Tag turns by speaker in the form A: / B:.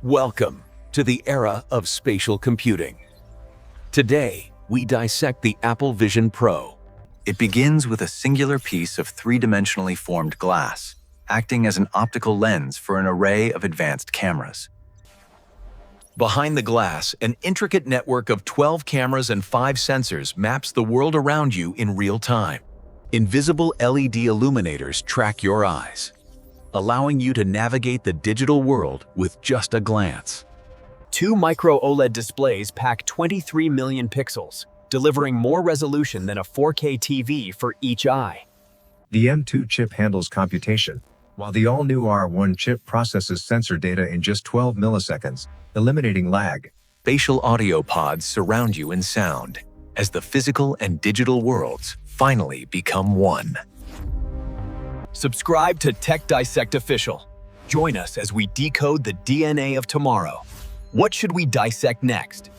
A: Welcome to the era of spatial computing. Today, we dissect the Apple Vision Pro.
B: It begins with a singular piece of three-dimensionally formed glass, acting as an optical lens for an array of advanced cameras.
A: Behind the glass, an intricate network of 12 cameras and 5 sensors maps the world around you in real time. Invisible LED illuminators track your eyes, allowing you to navigate the digital world with just a glance.
C: Two micro-OLED displays pack 23 million pixels, delivering more resolution than a 4K TV for each eye.
D: The M2 chip handles computation, while the all-new R1 chip processes sensor data in just 12 milliseconds, eliminating lag.
A: Spatial audio pods surround you in sound, as the physical and digital worlds finally become one.
C: Subscribe to Tech Dissect Official. Join us as we decode the DNA of tomorrow. What should we dissect next?